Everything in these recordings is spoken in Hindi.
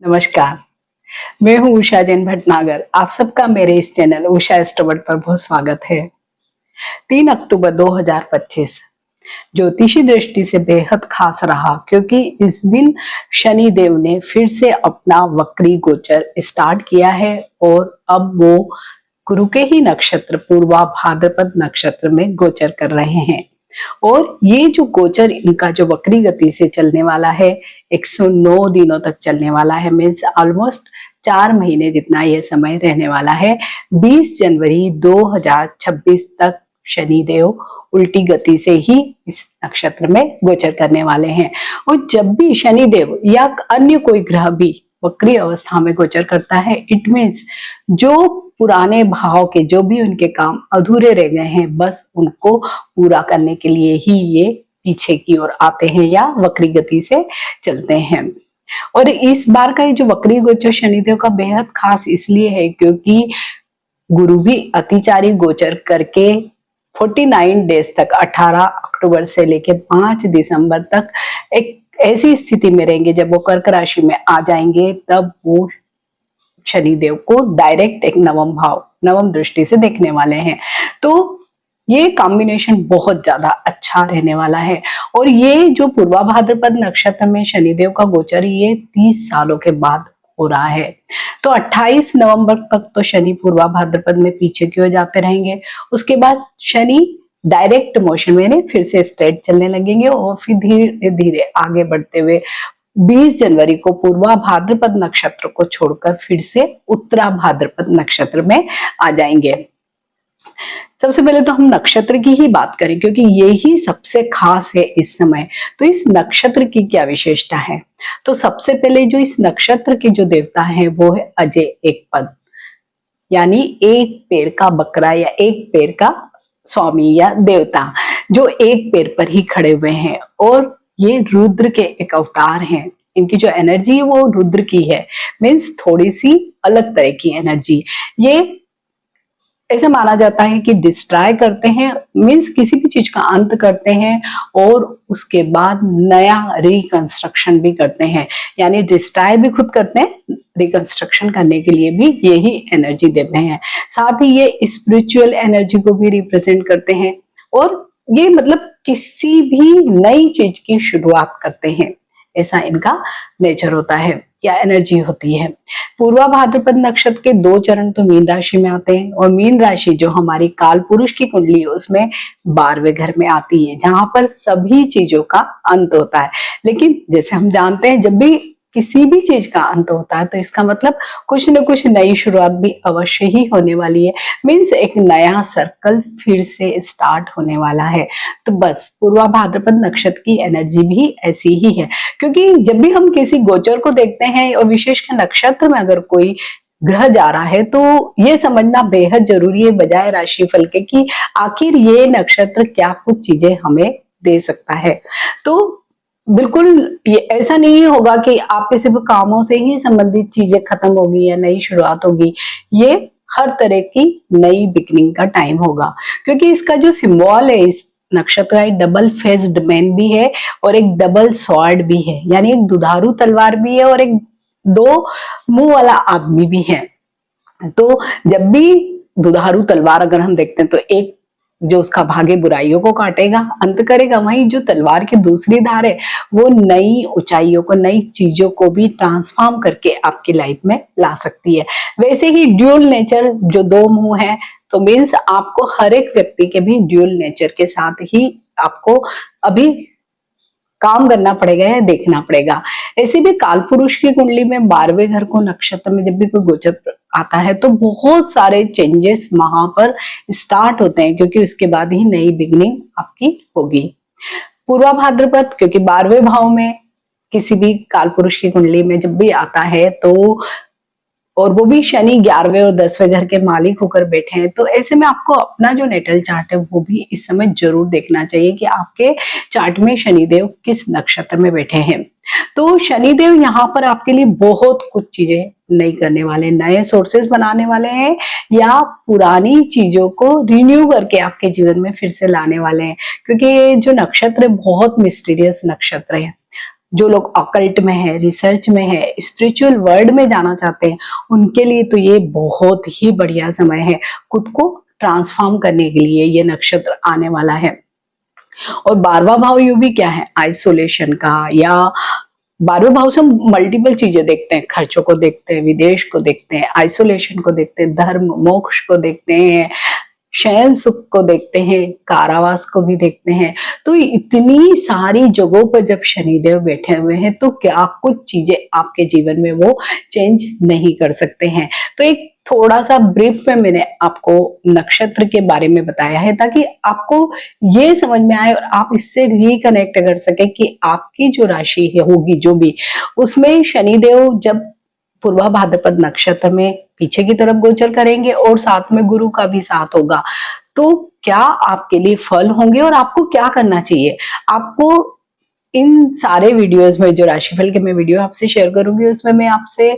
नमस्कार। मैं हूँ उषा जैन भटनागर। आप सबका मेरे इस चैनल उषा एस्ट्रोवर्ड पर बहुत स्वागत है। 3 अक्टूबर 2025 ज्योतिषी दृष्टि से बेहद खास रहा, क्योंकि इस दिन शनि देव ने फिर से अपना वक्री गोचर स्टार्ट किया है और अब वो गुरु के ही नक्षत्र पूर्वा भाद्रपद नक्षत्र में गोचर कर रहे हैं। और ये जो गोचर इनका जो वक्री गति से चलने वाला है, 109 दिनों तक चलने वाला है, मीन्स ऑलमोस्ट 4 महीने जितना ये समय रहने वाला है। 20 जनवरी 2026 तक शनिदेव उल्टी गति से ही इस नक्षत्र में गोचर करने वाले हैं। और जब भी शनिदेव या अन्य कोई ग्रह भी वक्री अवस्था में गोचर करता है, इट मीन्स जो पुराने भाव के जो भी उनके काम अधूरे रह गए हैं, बस उनको पूरा करने के लिए ही ये पीछे की ओर आते हैं या वक्री गति से चलते हैं। और इस बार का ये जो वक्री गोचर शनिदेव का बेहद खास इसलिए है क्योंकि गुरु भी अतिचारी गोचर करके 49 डेज तक 18 अक्टूबर से लेके 5 दिसंबर तक एक ऐसी स्थिति में रहेंगे। जब वो कर्क राशि में आ जाएंगे तब वो शनिदेव को डायरेक्ट एक नवम दृष्टि से देखने वाले हैं। तो ये कॉम्बिनेशन बहुत ज्यादा अच्छा रहने वाला है। और ये जो पूर्वा भाद्रपद नक्षत्र में शनिदेव का गोचर ये 30 सालों के बाद हो रहा है। तो 28 नवंबर तक तो शनि पूर्वा भाद्रपद में पीछे की ओर जाते रहेंगे। उसके बाद शनि डायरेक्ट मोशन में फिर से स्ट्रेट चलने लगेंगे और फिर धीरे धीरे आगे बढ़ते हुए 20 जनवरी को पूर्वा भाद्रपद नक्षत्र को छोड़कर फिर से उत्तरा भाद्रपद नक्षत्र में आ जाएंगे। सबसे पहले तो हम नक्षत्र की ही बात करें, क्योंकि ये ही सबसे खास है इस समय। तो इस नक्षत्र की क्या विशेषता है? तो सबसे पहले जो इस नक्षत्र के जो देवता हैं वो है अजय एक पद, यानी एक पैर का बकरा या एक पैर का स्वामी या देवता, जो एक पैर पर ही खड़े हुए हैं। और ये रुद्र के एक अवतार हैं। इनकी जो एनर्जी है वो रुद्र की है, मीन्स थोड़ी सी अलग तरह की एनर्जी। ये ऐसा माना जाता है कि डिस्ट्रॉय करते हैं, मीन्स किसी भी चीज का अंत करते हैं और उसके बाद नया रिकंस्ट्रक्शन भी करते हैं, यानी डिस्ट्रॉय भी खुद करते हैं, रिकंस्ट्रक्शन करने के लिए भी यही एनर्जी देते हैं। साथ ही ये स्पिरिचुअल एनर्जी को भी रिप्रेजेंट करते हैं और ये मतलब किसी भी नई चीज की शुरुआत करते हैं, ऐसा इनका नेचर होता है या एनर्जी होती है। पूर्वा भाद्रपद नक्षत्र के 2 चरण तो मीन राशि में आते हैं और मीन राशि जो हमारी काल पुरुष की कुंडली है उसमें 12वें घर में आती है, जहां पर सभी चीजों का अंत होता है। लेकिन जैसे हम जानते हैं जब भी किसी भी चीज का अंत होता है तो इसका मतलब कुछ न कुछ नई शुरुआत भी अवश्य ही होने वाली है, मीन्स एक नया सर्कल फिर से स्टार्ट होने वाला है। तो बस पूर्वा भाद्रपद नक्षत्र की एनर्जी भी ऐसी ही है, क्योंकि जब भी हम किसी गोचर को देखते हैं और विशेषकर नक्षत्र में अगर कोई ग्रह जा रहा है तो ये समझना बेहद जरूरी है बजाय राशिफल के कि आखिर ये नक्षत्र क्या कुछ चीजें हमें दे सकता है। तो बिल्कुल ये ऐसा नहीं होगा कि आपके सिर्फ कामों से ही संबंधित चीजें खत्म होगी या नई शुरुआत होगी। ये हर तरह की नई बिगनिंग का टाइम होगा, क्योंकि इसका जो सिंबल है इस नक्षत्र का एक डबल फेस्ड मैन भी है और एक डबल स्वॉर्ड भी है, यानी एक दुधारू तलवार भी है और एक 2 मुंह वाला आदमी भी है। तो जब भी दुधारू तलवार अगर हम देखते हैं तो एक जो उसका भागे बुराइयों को काटेगा, अंत करेगा, वहीं जो तलवार की दूसरी धार है वो नई ऊंचाइयों को, नई चीजों को भी ट्रांसफॉर्म करके आपकी लाइफ में ला सकती है। वैसे ही ड्यूल नेचर जो 2 मुंह है, तो मीन्स आपको हर एक व्यक्ति के भी ड्यूल नेचर के साथ ही आपको अभी काम करना पड़ेगा या देखना पड़ेगा। ऐसे भी काल पुरुष की कुंडली में 12वें घर को नक्षत्र में जब भी कोई गोचर आता है तो बहुत सारे चेंजेस वहां पर स्टार्ट होते हैं, क्योंकि उसके बाद ही नई बिगनिंग आपकी होगी। पूर्वा भाद्रपद क्योंकि 12वें भाव में किसी भी काल पुरुष की कुंडली में जब भी आता है तो, और वो भी शनि 11वें और 10वें घर के मालिक होकर बैठे हैं, तो ऐसे में आपको अपना जो नेटल चार्ट है वो भी इस समय जरूर देखना चाहिए कि आपके चार्ट में शनिदेव किस नक्षत्र में बैठे हैं। तो शनिदेव यहाँ पर आपके लिए बहुत कुछ चीजें नई करने वाले, नए सोर्सेस बनाने वाले हैं या पुरानी चीजों को रिन्यू करके आपके जीवन में फिर से लाने वाले हैं, क्योंकि ये जो नक्षत्र बहुत मिस्टीरियस नक्षत्र है। जो लोग ऑकल्ट में है, रिसर्च में है, स्पिरिचुअल वर्ल्ड में जाना चाहते हैं, उनके लिए तो ये बहुत ही बढ़िया समय है। खुद को ट्रांसफॉर्म करने के लिए ये नक्षत्र आने वाला है। और 12वां भाव यू भी क्या है, आइसोलेशन का, या 12वें भाव से हम मल्टीपल चीजें देखते हैं, खर्चों को देखते हैं, विदेश को देखते हैं, आइसोलेशन को देखते हैं, धर्म मोक्ष को देखते हैं, शयन सुख को देखते हैं, कारावास को भी देखते हैं। तो इतनी सारी जगहों पर जब शनिदेव बैठे हुए हैं तो क्या कुछ चीजें आपके जीवन में वो चेंज नहीं कर सकते हैं। तो एक थोड़ा सा ब्रीफ में मैंने आपको नक्षत्र के बारे में बताया है ताकि आपको ये समझ में आए और आप इससे रिकनेक्ट कर सके कि आपकी जो राशि है होगी जो भी, उसमें शनिदेव जब पूर्वा भाद्रपद नक्षत्र में पीछे की तरफ गोचर करेंगे और साथ में गुरु का भी साथ होगा, तो क्या आपके लिए फल होंगे और आपको क्या करना चाहिए। आपको इन सारे वीडियोस में, जो राशिफल के मैं वीडियो आपसे शेयर करूंगी, उसमें मैं आपसे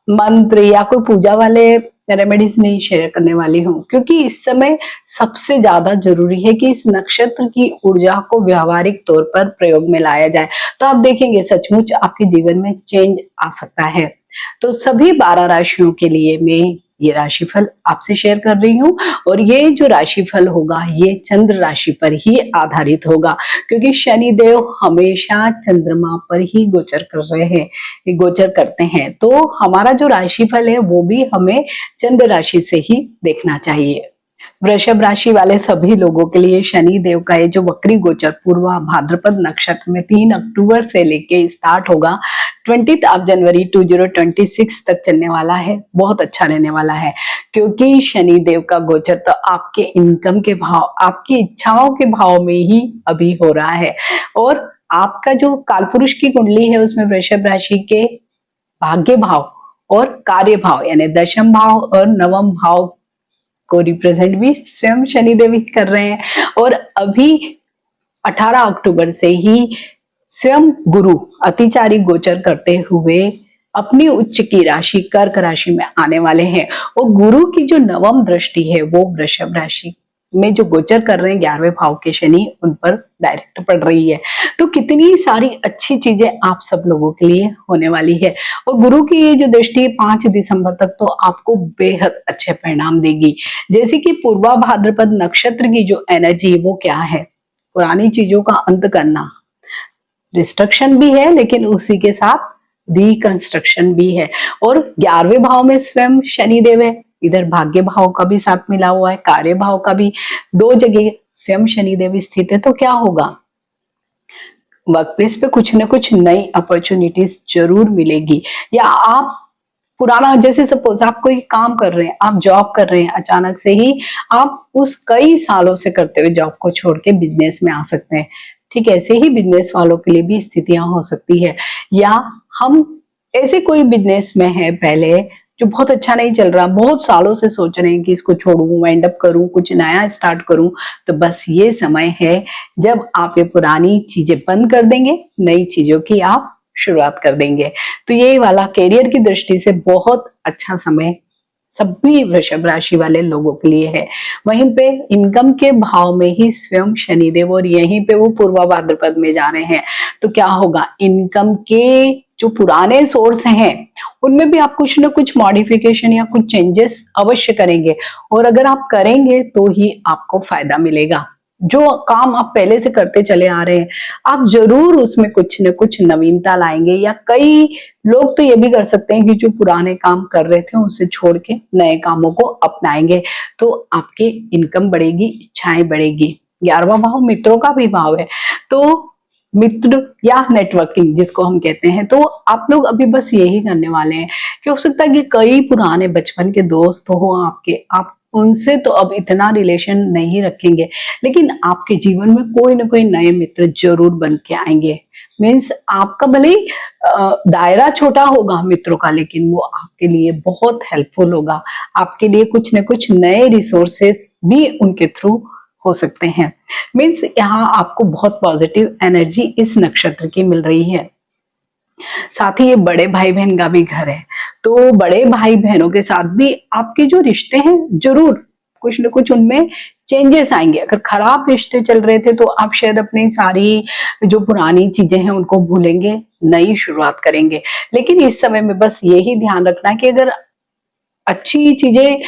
मंत्र या कोई पूजा वाले रेमेडीज नहीं शेयर करने वाली हूँ, क्योंकि इस समय सबसे ज्यादा जरूरी है कि इस नक्षत्र की ऊर्जा को व्यावहारिक तौर पर प्रयोग में लाया जाए। तो आप देखेंगे सचमुच आपके जीवन में चेंज आ सकता है। तो सभी 12 राशियों के लिए मैं ये राशिफल आपसे शेयर कर रही हूँ, और ये जो राशिफल होगा ये चंद्र राशि पर ही आधारित होगा, क्योंकि शनिदेव हमेशा चंद्रमा पर ही गोचर कर रहे हैं, गोचर करते हैं। तो हमारा जो राशिफल है वो भी हमें चंद्र राशि से ही देखना चाहिए। वृषभ राशि वाले सभी लोगों के लिए शनि देव का ये जो वक्री गोचर पूर्वा भाद्रपद नक्षत्र में 3 अक्टूबर से लेके स्टार्ट होगा, 20 जनवरी 2026 तक चलने वाला है। बहुत अच्छा रहने वाला है, क्योंकि शनि देव का गोचर तो आपके इनकम के भाव, आपकी इच्छाओं के भाव में ही अभी हो रहा है। और आपका जो कालपुरुष की कुंडली है उसमें वृषभ राशि के भाग्य भाव और कार्य भाव यानी दशम भाव और नवम भाव को रिप्रेजेंट भी स्वयं शनिदेव ही कर रहे हैं। और अभी 18 अक्टूबर से ही स्वयं गुरु अतिचारी गोचर करते हुए अपनी उच्च की राशि कर्क राशि में आने वाले हैं, और गुरु की जो नवम दृष्टि है वो वृषभ राशि में जो गोचर कर रहे हैं 11वें भाव के शनि, उन पर डायरेक्ट पड़ रही है। तो कितनी सारी अच्छी चीजें आप सब लोगों के लिए होने वाली है। और गुरु की ये जो दृष्टि 5 दिसंबर तक तो आपको बेहद अच्छे परिणाम देगी। जैसे कि पूर्वा भाद्रपद नक्षत्र की जो एनर्जी वो क्या है, पुरानी चीजों का अंत करना, डिस्ट्रक्शन भी है लेकिन उसी के साथ रिकंस्ट्रक्शन भी है। और 11वें भाव में स्वयं शनिदेव है, इधर भाग्य भाव का भी साथ मिला हुआ है, कार्य भाव का भी, 2 जगह स्वयं शनिदेव स्थित है। तो क्या होगा, वर्क प्लेस पे कुछ ना कुछ नई अपॉर्चुनिटीज जरूर मिलेगी। या आप पुराना, जैसे सपोज आप कोई काम कर रहे हैं, आप जॉब कर रहे हैं, अचानक से ही आप उस कई सालों से करते हुए जॉब को छोड़ के बिजनेस में आ सकते हैं। ठीक ऐसे ही बिजनेस वालों के लिए भी स्थितियां हो सकती है। या हम ऐसे कोई बिजनेस में है पहले जो बहुत अच्छा नहीं चल रहा, बहुत सालों से सोच रहे हैं कि इसको छोड़ूं, वाइंड अप करूं, कुछ नया स्टार्ट करूं, तो बस ये समय है जब आप ये पुरानी चीजें बंद कर देंगे, नई चीजों की आप शुरुआत कर देंगे। तो ये वाला कैरियर की दृष्टि से बहुत अच्छा समय सभी वृषभ राशि वाले लोगों के लिए है। वहीं पे इनकम के भाव में ही स्वयं शनिदेव, और यहीं पे वो पूर्वा भाद्रपद में जा रहे हैं। तो क्या होगा, इनकम के जो पुराने सोर्स हैं उनमें भी आप कुछ ना कुछ मॉडिफिकेशन या कुछ चेंजेस अवश्य करेंगे, और अगर आप करेंगे तो ही आपको फायदा मिलेगा। जो काम आप पहले से करते चले आ रहे हैं आप जरूर उसमें कुछ न कुछ नवीनता लाएंगे। या कई लोग तो ये भी कर सकते हैं कि जो पुराने काम कर रहे थे उसे छोड़ के नए कामों को अपनाएंगे, तो आपकी इनकम बढ़ेगी, इच्छाएं बढ़ेगी। 11वां भाव मित्रों का भी भाव है, तो मित्र या नेटवर्किंग जिसको हम कहते हैं, तो आप लोग अभी बस यही करने वाले हैं कि हो सकता है कि कई पुराने बचपन के दोस्त हो आपके, आप उनसे तो अब इतना रिलेशन नहीं रखेंगे, लेकिन आपके जीवन में कोई ना कोई नए मित्र जरूर बन के आएंगे। मीन्स आपका भले ही दायरा छोटा होगा मित्रों का, लेकिन वो आपके लिए बहुत हेल्पफुल होगा। आपके लिए कुछ न कुछ नए रिसोर्सेस भी उनके थ्रू हो सकते हैं। मीन्स यहाँ आपको बहुत पॉजिटिव एनर्जी इस नक्षत्र की मिल रही है। साथ ही ये बड़े भाई बहन का भी घर है, तो बड़े भाई बहनों के साथ भी आपके जो रिश्ते हैं जरूर कुछ न कुछ उनमें चेंजेस आएंगे। अगर खराब रिश्ते चल रहे थे तो आप शायद अपनी सारी जो पुरानी चीजें हैं उनको भूलेंगे, नई शुरुआत करेंगे। लेकिन इस समय में बस यही ध्यान रखना कि अगर अच्छी चीजें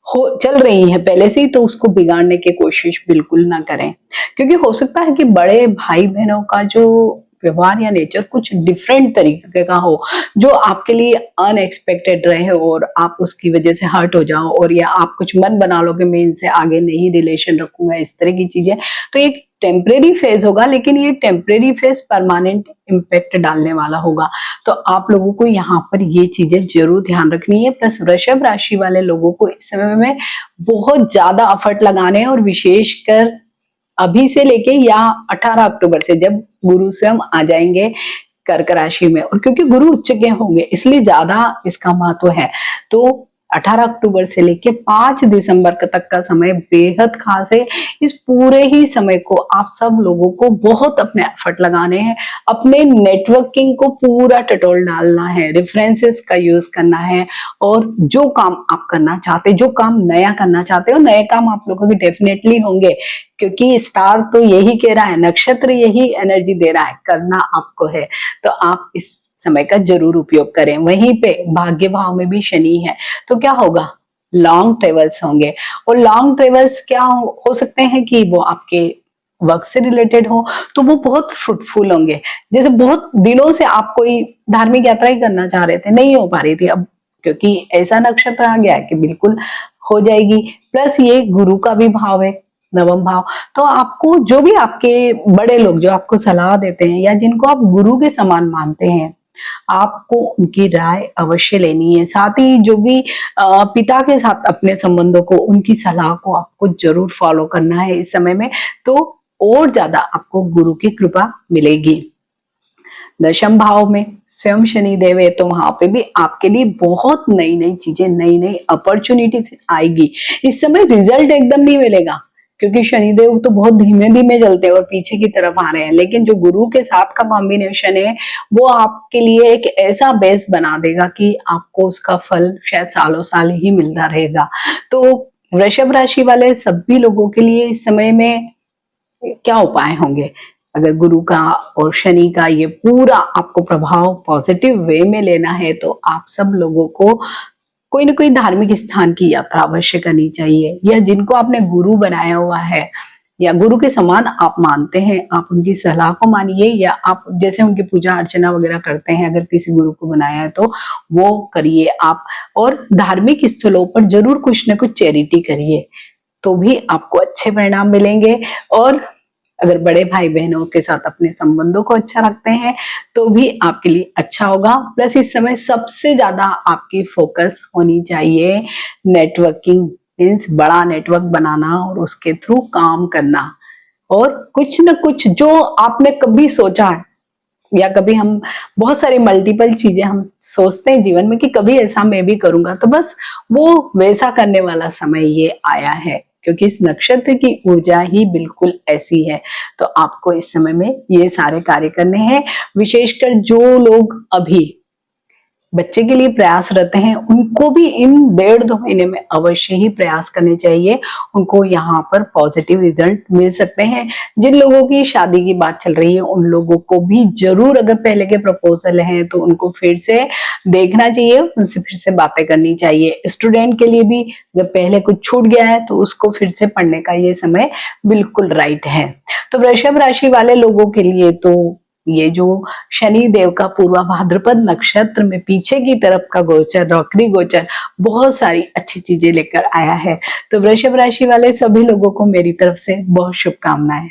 हो चल रही हैं पहले से ही तो उसको बिगाड़ने की कोशिश बिल्कुल ना करें, क्योंकि हो सकता है कि बड़े भाई बहनों का जो व्यवहार या नेचर कुछ डिफरेंट तरीके का हो, जो आपके लिए अनएक्सपेक्टेड रहे और आप उसकी वजह से हर्ट हो जाओ, और या आप कुछ मन बना लो कि मैं इनसे आगे नहीं रिलेशन रखूंगा, इस तरह की चीजें। तो एक टेम्परेरी फेज होगा, लेकिन ये टेम्परेरी फेज परमानेंट इम्पैक्ट डालने वाला होगा। तो आप लोगों को यहाँ पर ये चीजें जरूर ध्यान रखनी है। प्लस वृषभ राशि वाले लोगों को इस समय में बहुत ज्यादा एफर्ट लगाने हैं, और विशेषकर अभी से लेके या 18 अक्टूबर से जब गुरु स्वयं आ जाएंगे कर्क राशि में, और क्योंकि गुरु उच्च के होंगे इसलिए ज्यादा इसका महत्व है। तो 18 अक्टूबर से लेके 5 दिसंबर तक का समय बेहद खास है। इस पूरे ही समय को आप सब लोगों को बहुत अपने एफर्ट लगाने हैं, अपने नेटवर्किंग को पूरा टटोल डालना है, रेफरेंसेस का यूज करना है, और जो काम आप करना चाहते, जो काम नया करना चाहते हो, नए काम आप लोगों के डेफिनेटली होंगे, क्योंकि स्टार तो यही कह रहा है, नक्षत्र यही एनर्जी दे रहा है, करना आपको है। तो आप इस समय का जरूर उपयोग करें। वहीं पे भाग्य भाव में भी शनि है, तो क्या होगा, लॉन्ग ट्रेवल्स होंगे। और लॉन्ग ट्रेवल्स क्या हो सकते हैं कि वो आपके वर्क से रिलेटेड हो, तो वो बहुत फ्रूटफुल होंगे। जैसे बहुत दिनों से आप कोई धार्मिक यात्रा ही करना चाह रहे थे, नहीं हो पा रही थी, अब क्योंकि ऐसा नक्षत्र आ गया है कि बिल्कुल हो जाएगी। प्लस ये गुरु का भी भाव है, नवम भाव। तो आपको जो भी आपके बड़े लोग जो आपको सलाह देते हैं या जिनको आप गुरु के समान मानते हैं, आपको उनकी राय अवश्य लेनी है। साथ ही जो भी पिता के साथ अपने संबंधों को, उनकी सलाह को आपको जरूर फॉलो करना है इस समय में, तो और ज्यादा आपको गुरु की कृपा मिलेगी। दशम भाव में स्वयं शनि देव है, तो वहां पे भी आपके लिए बहुत नई नई चीजें, नई नई अपॉर्चुनिटी आएगी। इस समय रिजल्ट एकदम नहीं मिलेगा, क्योंकि शनिदेव तो बहुत धीमे धीमे चलते हैं और पीछे की तरफ आ रहे हैं, लेकिन जो गुरु के साथ का कॉम्बिनेशन है वो आपके लिए एक ऐसा बेस बना देगा कि आपको उसका फल शायद सालों साल ही मिलता रहेगा। तो वृषभ राशि वाले सभी लोगों के लिए इस समय में क्या उपाय होंगे? अगर गुरु का और शनि का ये पूरा आपको प्रभाव पॉजिटिव वे में लेना है, तो आप सब लोगों को कोई ना कोई धार्मिक स्थान की यात्रा अवश्य करनी चाहिए, या जिनको आपने गुरु बनाया हुआ है या गुरु के समान आप मानते हैं, आप उनकी सलाह को मानिए, या आप जैसे उनकी पूजा अर्चना वगैरह करते हैं, अगर किसी गुरु को बनाया है तो वो करिए आप। और धार्मिक स्थलों पर जरूर कुछ ना कुछ चैरिटी करिए, तो भी आपको अच्छे परिणाम मिलेंगे। और अगर बड़े भाई बहनों के साथ अपने संबंधों को अच्छा रखते हैं तो भी आपके लिए अच्छा होगा। प्लस इस समय सबसे ज्यादा आपकी फोकस होनी चाहिए नेटवर्किंग, मीन्स बड़ा नेटवर्क बनाना और उसके थ्रू काम करना, और कुछ न कुछ जो आपने कभी सोचा है, या कभी हम बहुत सारी मल्टीपल चीजें हम सोचते हैं जीवन में कि कभी ऐसा मैं भी करूंगा, तो बस वो वैसा करने वाला समय ये आया है, क्योंकि इस नक्षत्र की ऊर्जा ही बिल्कुल ऐसी है। तो आपको इस समय में ये सारे कार्य करने हैं। विशेषकर जो लोग अभी बच्चे के लिए प्रयासरत हैं, उनको भी इन 1.5-2 महीने में अवश्य ही प्रयास करने चाहिए, उनको यहाँ पर पॉजिटिव रिजल्ट मिल सकते हैं। जिन लोगों की शादी की बात चल रही है उन लोगों को भी जरूर, अगर पहले के प्रपोजल हैं तो उनको फिर से देखना चाहिए, उनसे फिर से बातें करनी चाहिए। स्टूडेंट के लिए भी अगर पहले कुछ छूट गया है तो उसको फिर से पढ़ने का ये समय बिल्कुल राइट है। तो वृषभ राशि वाले लोगों के लिए तो ये जो शनि देव का पूर्वा भाद्रपद नक्षत्र में पीछे की तरफ का गोचर, रौकरी गोचर, बहुत सारी अच्छी चीजें लेकर आया है। तो वृषभ राशि वाले सभी लोगों को मेरी तरफ से बहुत शुभकामनाएं।